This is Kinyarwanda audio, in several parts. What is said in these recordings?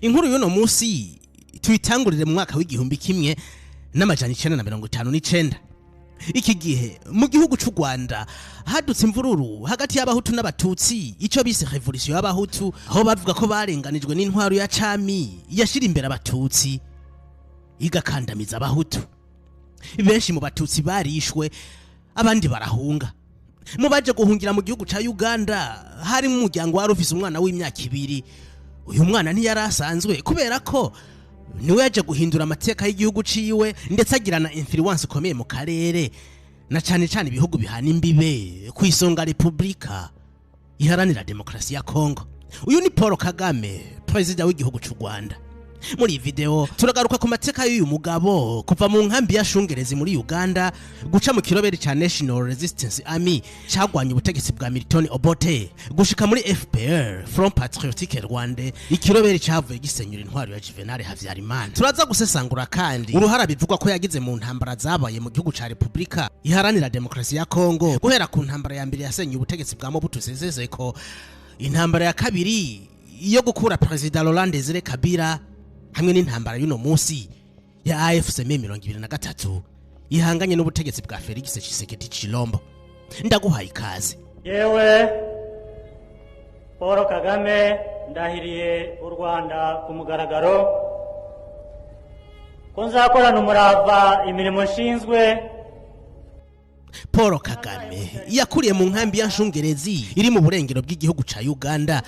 Inkuru y'uno munsi tuyitangurire mu mwaka w'igihumbi kimwe n'amajana 1959. Iki gihe mu gihugu cy'u Rwanda hadutse imvururu hagati y'abahutu n'abatutsi, ico bise revolution y'abahutu, aho bavuga ko barenganijwe n'intwaro ya cami yashira imbere abatutsi igakandamiza abahutu. Benshi mu batutsi barishwe, abandi barahunga. Mu baje guhungira mu gihugu ca Uganda hari mu muryango wari ufise umwana w'imyaka 2. Uyu mwana ntiyarasanzwe kubera ko niwe yaje guhindura amateka y'igihugu ciwe ndetse agirana influence ikomeye mu karere na cyane cyane ibihugu bihana imbibe ku isonga Republika Iharanira Demokarasi ya Kongo. Uyu ni Paul Kagame, president w'igihugu cy'u Rwanda. Muri iyi video turagaruka ku mateka y'uyu mugabo kuva mu nkambi ya Shungerezi muri Uganda guca mu kiroberi ca National Resistance Army cyagwanya ubutegetsi bwa Milton Obote gushika muri FPR Front Patriotique Rwanda, ikiroberi cyavuye gisenyura intwaro ya Juvenal Havyarimana. Turaza gusesangura kandi uruhara bivugwa ko yagize mu ntambara zabaye mu gihugu ca Republika Iharanira Demokarasi ya Kongo, guhera ku ntambara ya mbere yasenye ubutegetsi bwa Mobutu Sese Seko, intambara ya kabiri iyo gukura President Laurent Desire Kabila, hamwe n'intambara y'uno munsi ya AFC 2023 ihanganye n'ubutegetsi bwa Felix Tshisekedi Chilombo. Ndaguhaye ikaze. Yewe Paul Kagame ndahiriye u Rwanda ku mugaragaro ko nzakorana umurava imirimo nshinzwe. Paul Kagame yakuriye mu nkambi ya Shungerezi iri mu burengero bw'igihugu ca Uganda,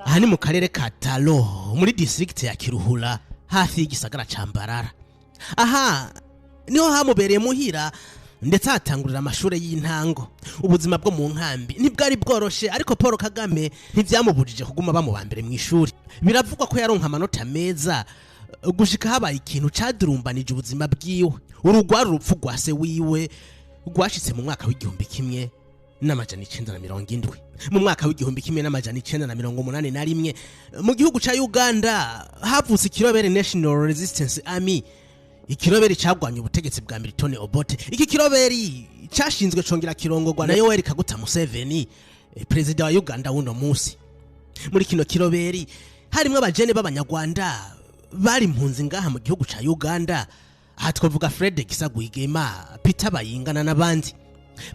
aha ni mu karere ka Talo muri district ya Kiruhura hafi y'igisagara ca Mbarara. Aha niho hamubereye muhira ndetse atangurira amashure y'intango. Ubuzima bwo mu nkambi ntibwari bworoshe, ariko Paul Kagame ntivyamubujije kuguma bamubambere mu ishuri. Biravugwa ko yaronka amanota meza gushika habaye ikintu cadurumbanije ubuzima bwiwe. Urugwaro urupfu rwa se wiwe rwashitse mu mwaka w'igihumbi kimwe n'amajana 970. Mu mwaka w'igihumbi kimwe n'amajana 981 mu gihugu ca Uganda havutse ikirobere National Resistance Army, ikiroberi cagwanya ubutegetsi bwa Milton Obote. Iki kiroberi cashinzwe congera kirongorwa na Yoweri Kaguta Museveni, president wa Uganda wuno munsi. Muri kino kiroberi harimwe abajene b'abanyarwanda bari impunzi ngaha mu gihugu ca Uganda, aha twavuga Fred Gisagwigema, Peter Bayingana n'abandi.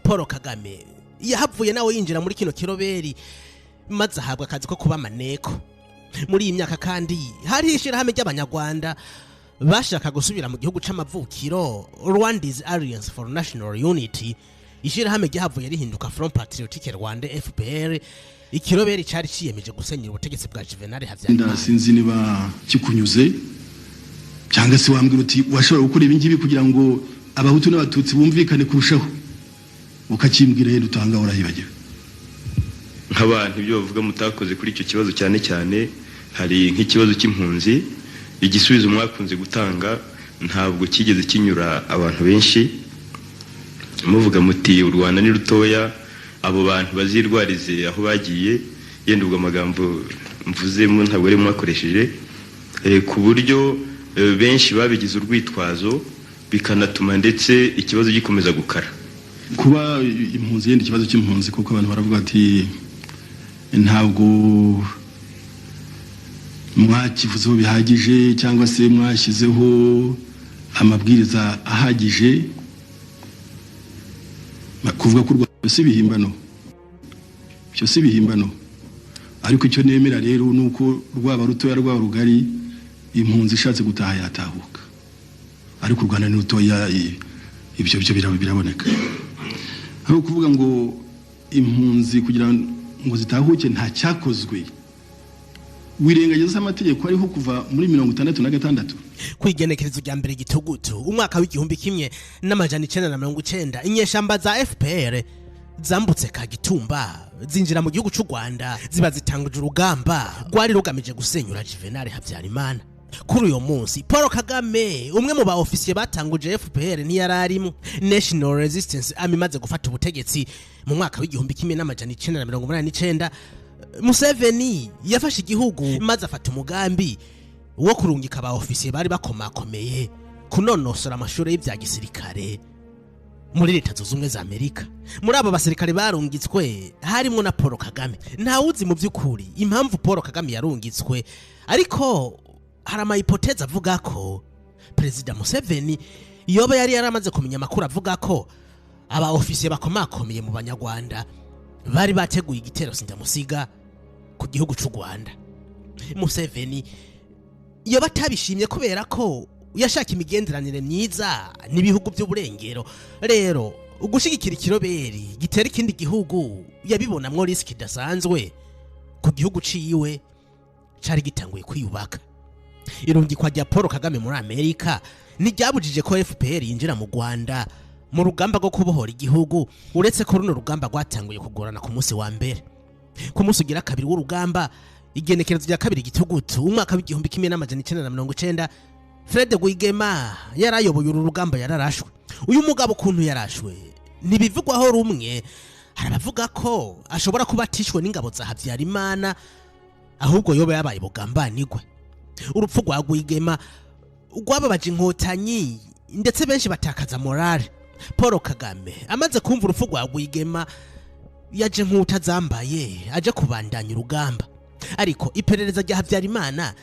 Paul Kagame yahavuye nawe yinjira muri kino kiroberi maze ahabwa akazi ko kuba maneko. Muri iyi myaka kandi hari ishirahamwe ry'abanyarwanda bashaka gusubira mu gihugu c'amavukiro, Rwanda's Alliance for National Unity. Ishirahamwe ryahavuye rihinduka Front Patriotique Rwanda FPR, ikiroberi cari ciyemeje gusenyera ubutegetsi bwa Juvenal Havyarimana. Sinzi niba kikunyuze cyangwa se wambwira uti washobora gukora ibi ngibi kugira ngo abahutu n'abatutsi bumvikane kurushaho, ukakimbwira rero utanga urahibagiwe. Nk'abantu ibyo bavuga mutakoze kuri icyo kibazo cyane cyane hari nk'ikibazo cy'impunzi, igisubizo mwakunze gutanga ntabwo kigeze kinyura abantu benshi. Muvuga muti u Rwanda ni rutoya, abo bantu bazirwarize aho bagiye, yenda ubwo amagambo mvuzemo ntabwo ari mwakoresheje, ku buryo benshi babigize urwitwazo bikanatuma ndetse ikibazo gikomeza gukara. Kuba impunzi yenda ikibazo cy'impunzi kuko abantu baravuga ati ntabwo mwakivuzeho bihagije cyangwa se mwashyizeho amabwiriza ahagije, kuvuga ko si bihimbano, cyo si bihimbano. Ariko icyo nemera rero nuko rwaba rutoya rwaba rugari, impunzi ishatse gutaha yatahuka. Ariko u Rwanda ni rutoya, ibyo biraboneka. Aho kuvuga ngo impunzi kugira ngo zitahuke nta cyakozwe, wirengagiza amategeko ariho kuva muri 1966. Kwigenekerezo rya mbere gitugutu umwaka w'igihumbi kimwe n'amajana 990, inyeshamba za FPR zambutse Kagitumba zinjira mu gihugu cy'u Rwanda, ziba zitanguje urugamba rwari rugamije gusenyura Juvenal Havyarimana. Kuri uyo munsi Paul Kagame, umwe mu ba officier batanguje FPR, ntiyararimo. National Resistance Army maze gufata ubutegetsi mu mwaka w'igihumbi kimwe n'amajana 989, Museveni yafashe igihugu maze afata umugambi wo kurungika aba officier bari bakomakomeye kunonosora amashuri y'ibya gisirikare muri leta zunze ubumwe za Amerika. Muri abo basirikare barungitswe harimo na Paul Kagame. Ntawuzi mu by'ukuri impamvu Paul Kagame yarungitswe, ariko hari amahipoteze avuga ko Perezida Museveni yoba yari yaramaze kumenya amakuru avuga ko aba ofisiye bakomakomeye mu Banyarwanda bari bateguye igitero sindamusiga ku gihugu cy'u Rwanda. Museveni yoba atabishimye kubera ko yashaka imigenderanire myiza n'ibihugu by'uburengero. Rero ugushigikira ikiroberi gitera ikindi gihugu yabibonamwo risk idasanzwe ku gihugu ciwe cari gitanguye kwiyubaka. Irungikwa rya Paul Kagame muri Amerika ntiryabujije ko FPR yinjira mu Rwanda mu rugamba rwo kubohora igihugu, uretse ko runo rugamba rwatanguye kugorana ku munsi wa mbere. Ku munsi ugira kabiri w'urugamba, igenekerezo rya kabiri gitugutu umwaka w'igihumbi kimwe n'amajana 1990, Fred Rwigema yarayoboye uru rugamba yararashwe. Uyu mugabo kuntu yarashwe ntibivugwaho rumwe. Harabavuga ko ashobora kuba atishwe n'ingabo za Habyarimana, ahubwo yoba yabaye bugambanirwe. Urupfu rwa Rwigema rwababaje inkotanyi ndetse benshi batakaza morale. Paul Kagame amaze kumva urupfu rwa Rwigema yaje nk'utazambaye aje kubandanya urugamba, ariko iperereza rya Habyarimana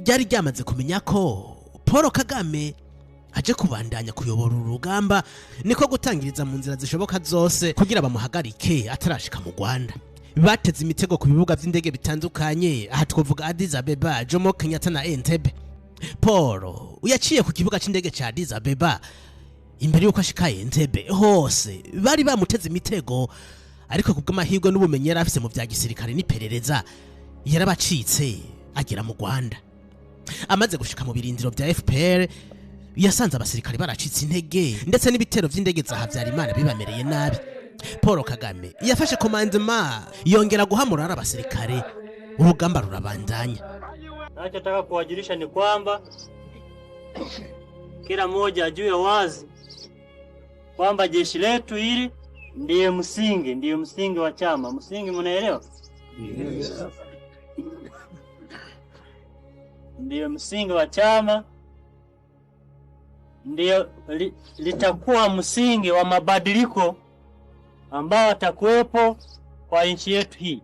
ryari ryamaze kumenya ko Paul Kagame aje kubandanya kuyobora urugamba, niko gutangiriza mu nzira zishoboka zose kugira bamuhagarike atarashika mu Rwanda. Bateze imitego ku bibuga by'indege bitandukanye, aha twavuga Addis Abeba, Jomo Kenyatta na Entebbe. Paul uyaciye ku kibuga c'indege ca Addis Abeba, imbere yuko ashika Entebbe hose bari bamuteze imitego, ariko kubw'amahirwe n'ubumenyi yari afise mu vya gisirikare n'iperereza yarabacitse agera mu Rwanda. Amaze gushika mu birindiro vya FPR yasanze abasirikare baracitse intege ndetse n'ibitero vy'indege za Habyarimana bibamereye nabi. Paul Kagame yafashe commandement yongera guhamura abasirikare, urugamba rurabandanya. Nachotaka kuwajulisha ni kwamba kila mmoja ajue wazi kwamba jeshi letu hili ndiye msingi wa chama. Msingi mnaelewa? Yes. Ndiye msingi wa chama, ndiyo litakuwa msingi wa mabadiliko ambao atakuwepo kwa nchi yetu hii.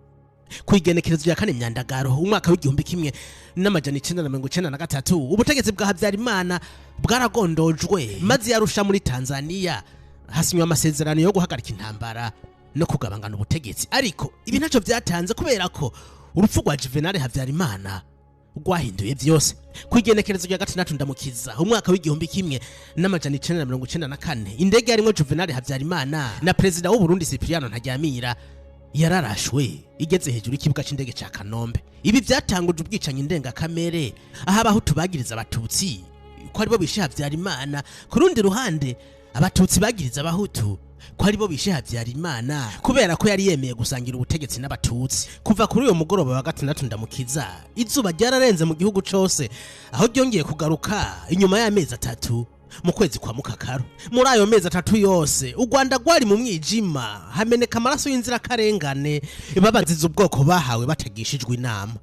Kwigenekerezo ya kane Myandagaro umwaka w'igihumbi kimwe n'amajana 1993, ubutegetsi bwa Habyarimana bwaragondojwe maze yarusha muri Tanzania hasinywa amasezerano yo guhagarika intambara no kugabangana ubutegetsi. Ariko ibi ntaco byatanze kubera ko urupfu rwa Juvenal Habyarimana rwahinduye byose. Kwigenekerezo ya gatandatu Ndamukiza umwaka w'igihumbi kimwe n'amajana 1994, indege yarimwo Juvenal Habyarimana na Perezida w'u Burundi Cyprien Ntaryamira yararashwe igeze hejuru y'ikibuga c'indege ca Kanombe. Ibi byatanguje ubwicanyi ndengakamere, aho abahutu bagiriza abatutsi ko aribo bishe Habyarimana, ku rundi ruhande abatutsi bagiriza abahutu ko aribo bishe Habyarimana kubera ko yari yemeye gusangira ubutegetsi n'abatutsi. Kuva kuri uyo mugoroba wa gatandatu Ndamukiza, izuba ryararenze mu gihugu cose, aho ryongeye kugaruka inyuma y'amezi 3 mu kwezi kwa Mukakaro. Muri ayo mezi 3 yose u Rwanda rwari mu mwijima, hameneka amaraso y'inzira karengane babaziza ubwoko bahawe batagishijwe inama.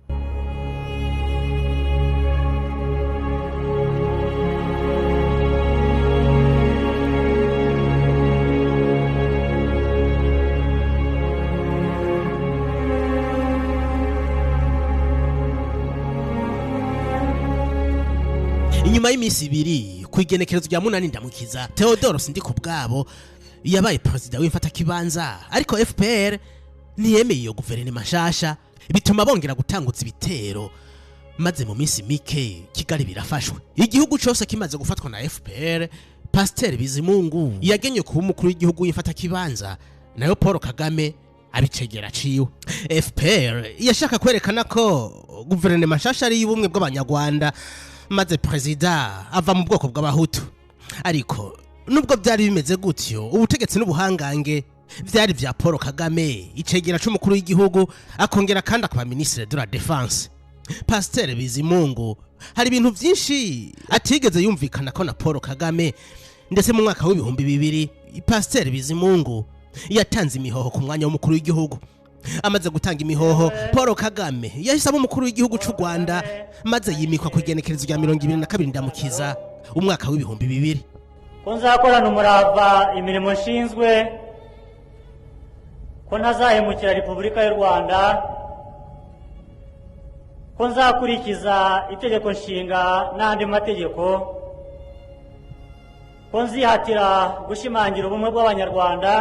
Inyuma y'imisi ibiri kwigenekerezo rya munani Ndamukiza, Theodore Sindikubwabo yabaye president w'imfata kibanza, ariko FPR ntiyemeye iyo guverinoma nshasha, bituma bongera gutanguza ibitero. Maze mu minsi mike Kigali birafashwe. Igihugu cyose kimaze gufatwa na FPR, Pasteur Bizimungu yagenye kuba umukuru w'igihugu w'imfata kibanza, nayo Paul Kagame abicegera ciwe. FPR yashaka kwerekana ko guverinoma nshasha ari y'ubumwe bw'Abanyarwanda, maze president ava mu bwoko bw'abahutu. Ariko nubwo byari bimeze gutyo, ubutegetsi n'ubuhangange byari vya Paul Kagame, icegera c'umukuru w'igihugu akongera kandi akaba ministre de la défense. Pasteur Bizimungu hari ibintu byinshi atigeze yumvikana ko na Paul Kagame, ndetse mu mwaka w'ibihumbi 2000 Pasteur Bizimungu yatanze imihoho ku mwanya w'umukuru w'igihugu. Amaze gutanga imihoho, Paul Kagame yahisemo umukuru w'igihugu cy'u Rwanda, maze yimikwa ku igenekerezo rya 22 Ndamukiza umwaka w'ibihumbi 2000. ko nzakorana umurava imirimo nshinzwe, ko ntazahemukira Repubulika y'u Rwanda, ko nzakurikiza itegeko nshinga n'andi mategeko, ko nzihatira gushimangira ubumwe bw'Abanyarwanda,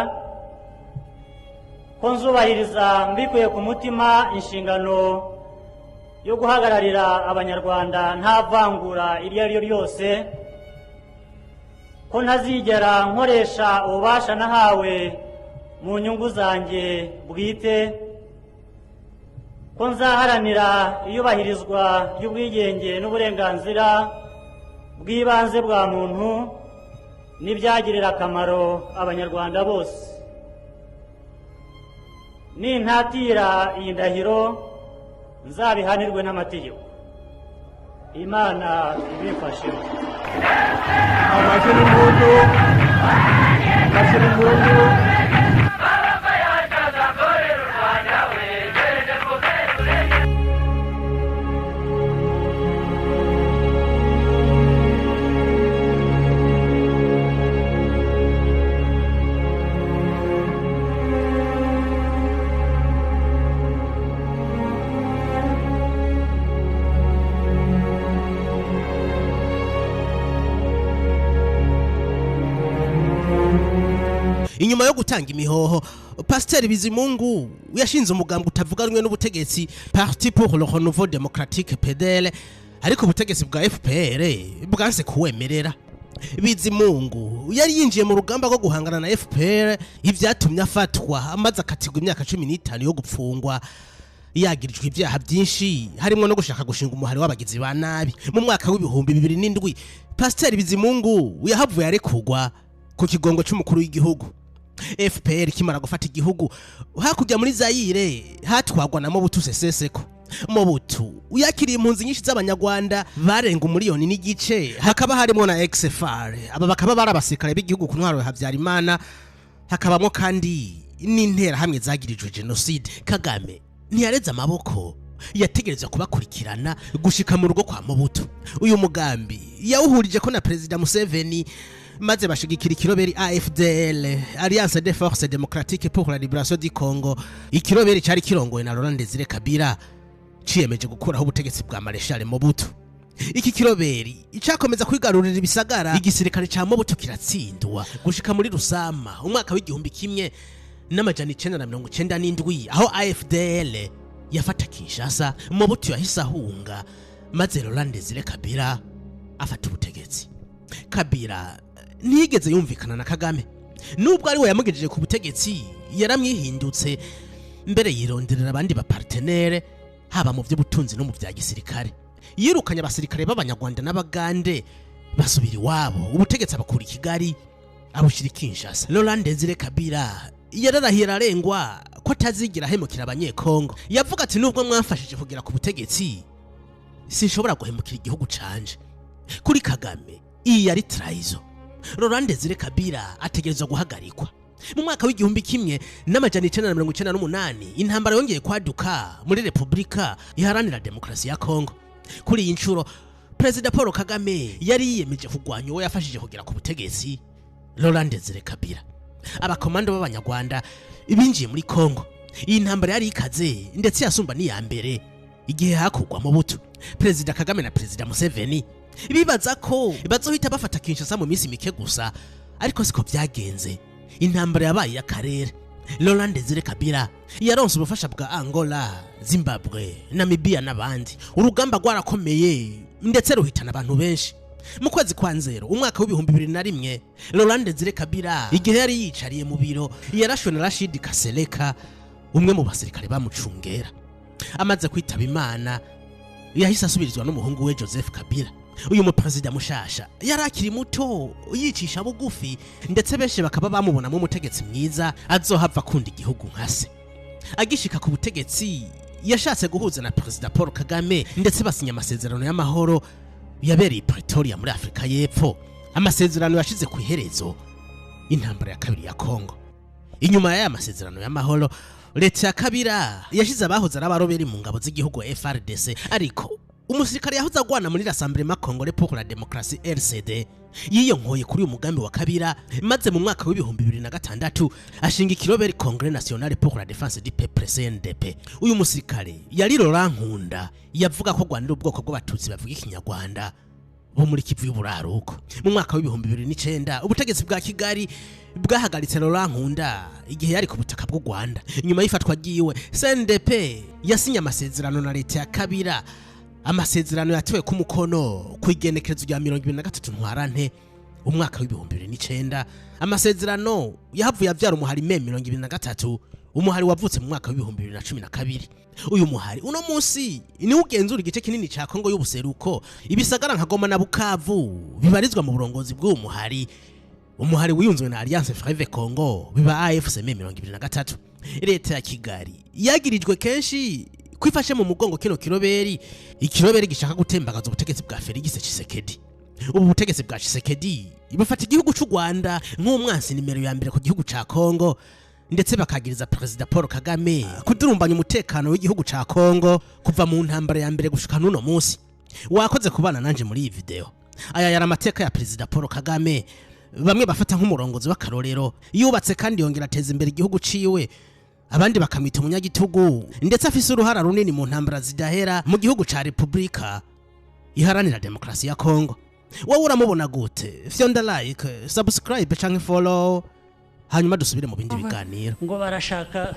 ko nzubahiriza mbikuye ku mutima inshingano yo guhagararira Abanyarwanda nta vangura iryo ari ryo ryose, ko ntazigera nkoresha ububasha nahawe mu nyungu zanjye bwite, ko nzaharanira iyubahirizwa ry'ubwigenge n'uburenganzira bw'ibanze bwa muntu n'ibyagirira akamaro Abanyarwanda bose. Nintatira iyi ndahiro nzabihanirwe n'amategeko. Imana ibimfashemo. Inyuma yo gutanga imihoho, Pasteur Bizimungu yashinze umugambi utavuganwe n'ubutegetsi Parti pour le Renouveau Démocratique PDL, ariko ubutegetsi bwa FPR bwanse kuwemerera. Bizimungu yari yinjiye mu rugamba rwo guhangana na FPR, ivyatumye afatwa amaze akatirwa imyaka 15 yo gupfungwa, yagirijwe ibyaha byinshi harimo no gushaka gushinga umuhari w'abagizi ba nabi. Mu mwaka w'ibihumbi 2007 Pasteur Bizimungu yahavuye arekugwa ku kigongo cy'umukuru w'igihugu. FPR kimara gufata igihugu hakurya muri Zaire hatwagwa na Mobutu Sese Seko. Mobutu yakiriye impunzi nyinshi z'Abanyarwanda barenga 1 miliyoni n'igice, hakaba harimo na XFR, aba bakaba barabasirikare b'igihugu ku ntwaro ya Habyarimana, hakabamo kandi n'intera hamwe zagirijwe genocide. Kagame ntiyareze amaboko, yategereza kubakurikirana gushika mu rugo kwa Mobutu. Uyu mugambi yawuhurije ko na President Museveni, maze bashigikira ikiroberi AFDL, Alliance des Forces Démocratiques pour la Libération du Congo. Ikiroberi cyari kirongoye na Laurent Désiré Kabila ciyemeje gukuraho ubutegetsi bwa Marshal Mobutu. Iki kiroberi icakomeza kwigarurira ibisagara, igisirikare ca Mobutu kiratsindwa gushika muri Rusama umwaka w'igihumbi kimwe n'amajana 1997, aho AFDL yafata Kinshasa. Mobutu yahise ahunga, maze Laurent Désiré Kabila afata ubutegetsi. Kabila ntiyigeze yumvikana na Kagame, nubwo ari we yamugejeje ku butegetsi yaramwihindutse, mbere yironderera abandi ba partenaire haba mu by'ubutunzi no mu bya gisirikare. Yirukanye abasirikare b'Abanyarwanda n'Abagande basubira iwabo, ubutegetsi abakura i Kigali abushira Kinshasa. Laurent Désiré Kabila yararahira arengwa ko atazigira hemukira Abanyekongo. Yavuga ati nubwo mwamfashije kugera ku butegetsi sinshobora guhemukira igihugu canje. Kuri Kagame iyi yari traizo. Laurent Désiré Kabila ategerezwa guhagarikwa. Mu mwaka w'igihumbi kimwe n'amajana 1998 intambara yongeye kwaduka muri Repubulika Iharanira Demokarasi ya Kongo. Kuri iyi nshuro President Paul Kagame yari yiyemeje kugwanya uwo yafashije kugera ku butegetsi, Laurent Désiré Kabila. Abakomando b'Abanyarwanda ibinjiye muri Kongo. Iyi ntambara yari ikaze ndetse yasumba ni ya mbere igihe hakugwa Mobutu. President Kagame na President Museveni bibaza ko bazohita bafata Kinshasa mu minsi mike gusa, ariko siko byagenze. Intambara yabaye y'akarere. Laurent Désiré Kabila yaronse ubufasha bwa Angola, Zimbabwe, Namibia n'abandi. Urugamba rwarakomeye ndetse ruhitana abantu benshi. Mu kwezi kwa Nzero umwaka w'ibihumbi 2001 Laurent Désiré Kabila igihe yari yicariye mu biro yarashwe na Rashid Kaseleka, umwe mu basirikare bamucungera. Amaze kwitaba Imana yahise asubirizwa n'umuhungu we Joseph Kabila. Uyu mu president mushasha yarakiri muto, yicisha bugufi, ndetse benshi bakaba bamubona mu mutegetsi mwiza azohava kundi igihugu nkase. Agishika ku butegetsi yashatse guhuza na President Paul Kagame ndetse basinya amasezerano y'amahoro yabereye Pretoria muri Afrika y'Epfo. Amasezerano yashize ku iherezo intambara ya kabiri ya Kongo. Inyuma y'aya masezerano y'amahoro, leta ya Kabila yashize abahoze ari abaroberi mu ngabo z'igihugu FRDC, ariko umusirikare yahoze agwana muri Rassemblement Congolais pour la Démocratie RCD yiyonkoye kuri uyu mugambi wa Kabila maze mu mwaka w'ibihumbi 2006 ashinga ikiroberi Congrès National pour la Défense du Peuple CNDP. Uyu musirikare yari Laurent Nkunda yavuga ko Rwanda ubwoko bw'abatutsi bavuga ikinyarwanda bo muri Kivu y'Uburaruko. Mu mwaka w'ibihumbi 2009 ubutegetsi bwa Kigali bwahagaritse Laurent Nkunda igihe yari ku butaka bw'u Rwanda. Nyuma y'ifatwa giwe CNDP yasinye amasezerano na leta ya Kabila. Amasezerano yatewe ku mukono ku igenekerezo rya 2023 Ntwarante umwaka w'ibihumbi 2009. Amasezerano yahavuye avyara umuhari Me 2023, umuhari wavutse mu mwaka w'ibihumbi 2012. Uyu muhari uno munsi ni ugenzura igice kinini ca Kongo y'ubuseruko, ibisagara nka Goma na Bukavu bibarizwa mu burongozi bw'uwo muhari. Umuhari wiyunzwe na Alliance Fleuve Congo biba AFC Me 2023. Leta ya Kigali yagirijwe kenshi kwifashe mu mugongo kino kiroberi, ikiroberi gishaka gutembagaza ubutegetsi bwa Felix Tshisekedi. Ubu butegetsi bwa Tshisekedi bafata igihugu cy'u Rwanda nk'umwansi nimero ya mbere ku gihugu ca Kongo, ndetse bakagiriza President Paul Kagame kudurumbanya umutekano w'igihugu ca Kongo kuva mu ntambara ya mbere gushika n'uno munsi. Wakoze kubana nanje muri iyi video. Aya yari amateka ya President Paul Kagame, bamwe bafata nk'umurongozi w'akarorero, yubatse kandi yongera ateza imbere igihugu ciwe, abandi bakamita umunyagitugu, ndetse afise uruhara runini mu ntambara zidahera mu gihugu ca Republika Iharanira Demokarasi ya Kongo. Wowe uramubona gute? Fyonda like, subscribe canke follow, hanyuma dusubire mu bindi biganiro. Ngo barashaka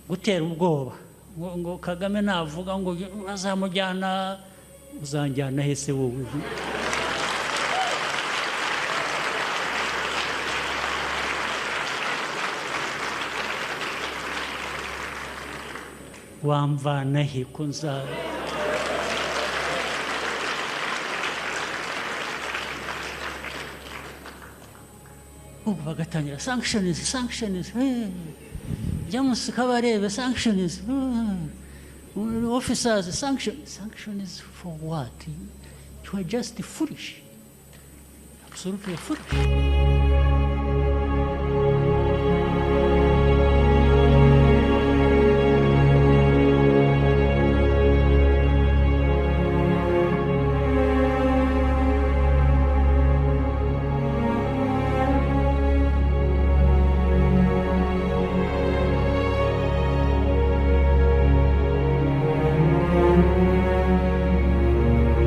gutera ubwoba ngo Kagame navuga ngo bazamujyana, uzanjyana hese wowe? Wamvana he kunza bagatangira sanctions James Kabarebe sanctions officers sanctions for what? You are just foolish, absolutely foolish.